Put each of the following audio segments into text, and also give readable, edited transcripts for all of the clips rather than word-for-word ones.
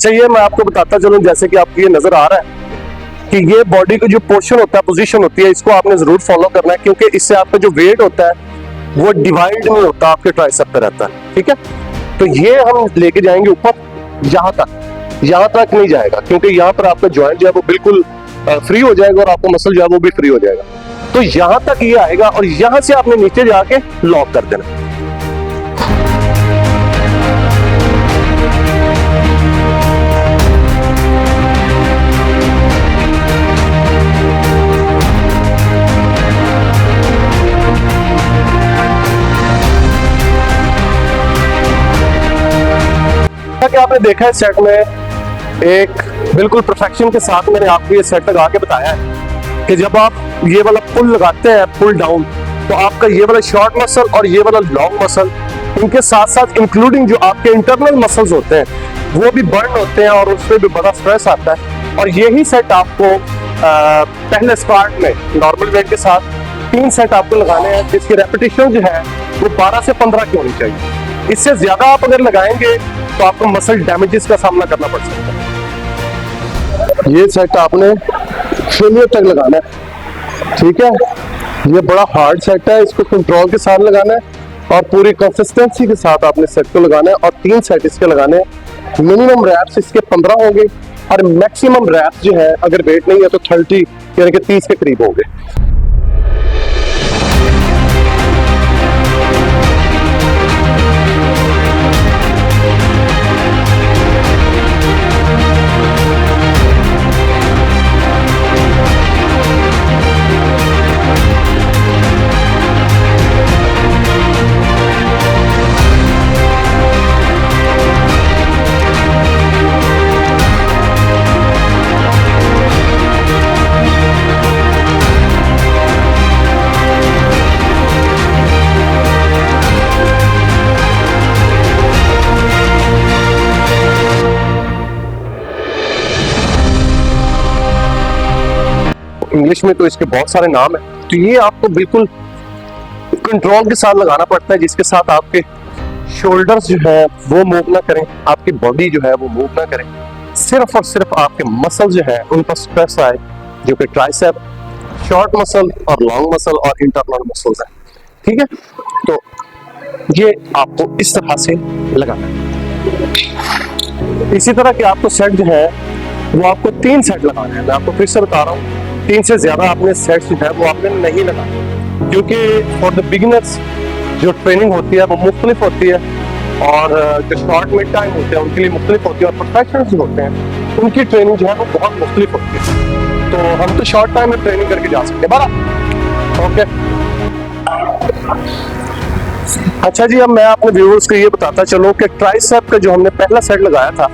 अच्छा, ये मैं आपको बताता चलूं, जैसे कि आपको ये नजर आ रहा है कि ये बॉडी का जो पोर्शन होता है, पोजीशन होती है, इसको आपने जरूर फॉलो करना है, क्योंकि इससे आपका जो वेट होता है वो डिवाइड नहीं होता, आपके ट्राइसेप पे रहता है। ठीक है, तो ये हम लेके जाएंगे ऊपर, यहाँ तक नहीं जाएगा, क्योंकि यहाँ पर आपका जॉइंट जो है वो बिल्कुल फ्री हो जाएगा और आपका मसल जो है वो भी फ्री हो जाएगा। तो यहाँ तक ये आएगा और यहाँ से आपने नीचे जाके लॉक कर देना। कि आपने देखा है सेट में एक बिल्कुल परफेक्शन के साथ मैंने आपको ये सेट लगा के बताया है कि जब आप ये वाला पुल लगाते हैं, पुल डाउन, तो आपका ये वाला शॉर्ट मसल और ये वाला लॉन्ग मसल, इनके साथ साथ इंक्लूडिंग जो आपके इंटरनल मसल्स होते हैं वो भी बर्न होते हैं और उसमें भी बड़ा स्ट्रेस आता है। और यही सेट आपको पहले स्टार्ट में नॉर्मल वेट के साथ 3 सेट आपको लगाने हैं, जिसकी रेपिटेशन जो है वो 12 से 15 की होनी चाहिए। इससे ज्यादा आप अगर लगाएंगे तो आपको मसल डैमेजेस का सामना करना पड़ सकता है। ये सेट आपने फेलियर तक लगाना है। ठीक है, ये बड़ा हार्ड सेट है, इसको कंट्रोल के साथ लगाना है और पूरी कंसिस्टेंसी के साथ आपने सेट को लगाना है। और 3 सेट इसके लगाने हैं। मिनिमम रैप्स इसके 15 होंगे और मैक्सिमम रैप्स जो है, अगर वेट नहीं है तो 30 यानी कि 30 के करीब होंगे। इंग्लिश में तो इसके बहुत सारे नाम है। तो ये आपको बिल्कुल कंट्रोल के साथ लगाना पड़ता है, जिसके साथ आपके शोल्डर्स जो है वो मूव ना करें, आपकी बॉडी जो है वो मूव ना करें, सिर्फ और सिर्फ आपके मसल जो है उन पर स्ट्रेस आए, जो कि ट्राइसेप, शॉर्ट मसल और लॉन्ग मसल और इंटरनल मसल्स है। ठीक है, तो ये आपको इस तरह से लगाना है। इसी तरह के आपको सेट जो है वो आपको 3 सेट लगाने हैं। मैं आपको फिर से बता रहा हूँ, 3 से ज्यादा आपने सेट्स जो है वो आपने नहीं लगाना, क्योंकि फॉर द बिगिनर्स जो ट्रेनिंग होती है वो मुख्तलिफ होती है और जो शॉर्ट मिड टाइम होते हैं उनके लिए मुख्तलिफ होती है और प्रोफेशनल्स होते हैं उनकी ट्रेनिंग जो है वो बहुत मुख्तलिफ होती है। तो हम तो शॉर्ट टाइम में ट्रेनिंग करके जा सकते हैं। बराबर, ओके। अच्छा जी, अब मैं अपने व्यूअर्स को ये बताता चलूं कि ट्राइसेप का जो हमने पहला सेट लगाया था,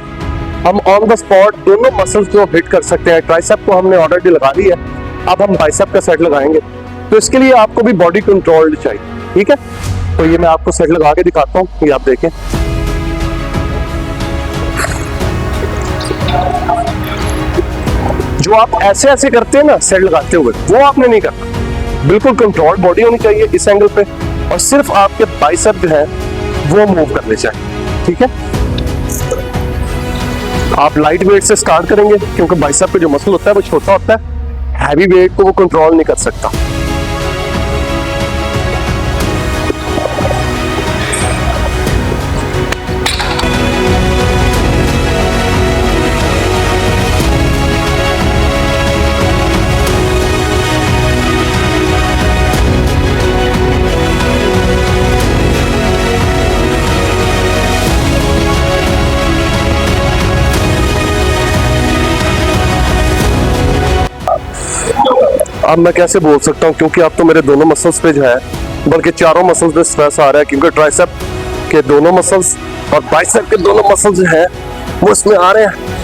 हम ऑन द स्पॉट दोनों मसल्स को हिट कर सकते हैं। ट्राइसेप को हमने ऑलरेडी लगा ली है, अब हम बाइसेप का सेट लगाएंगे। तो इसके लिए आपको भी बॉडी कंट्रोल्ड चाहिए। ठीक है, तो ये मैं आपको सेट लगा के दिखाता हूँ, ये आप देखें। जो आप ऐसे ऐसे करते हैं ना सेट लगाते हुए, वो आपने नहीं करना। बिल्कुल कंट्रोल्ड बॉडी होनी चाहिए इस एंगल पे और सिर्फ आपके बाइसेप जो है वो मूव करने चाहिए। ठीक है, आप लाइट वेट से स्टार्ट करेंगे, क्योंकि बाइसेप पे जो मसल होता है वो छोटा होता है, हैवी वेट को वो कंट्रोल नहीं कर सकता। अब मैं कैसे बोल सकता हूँ, क्योंकि अब तो मेरे दोनों मसल्स पे जो है, बल्कि चारों मसल्स पे स्ट्रेस आ रहा है, क्योंकि ट्राइसेप के दोनों मसल्स और बाइसेप के दोनों मसल्स जो है वो इसमें आ रहे हैं।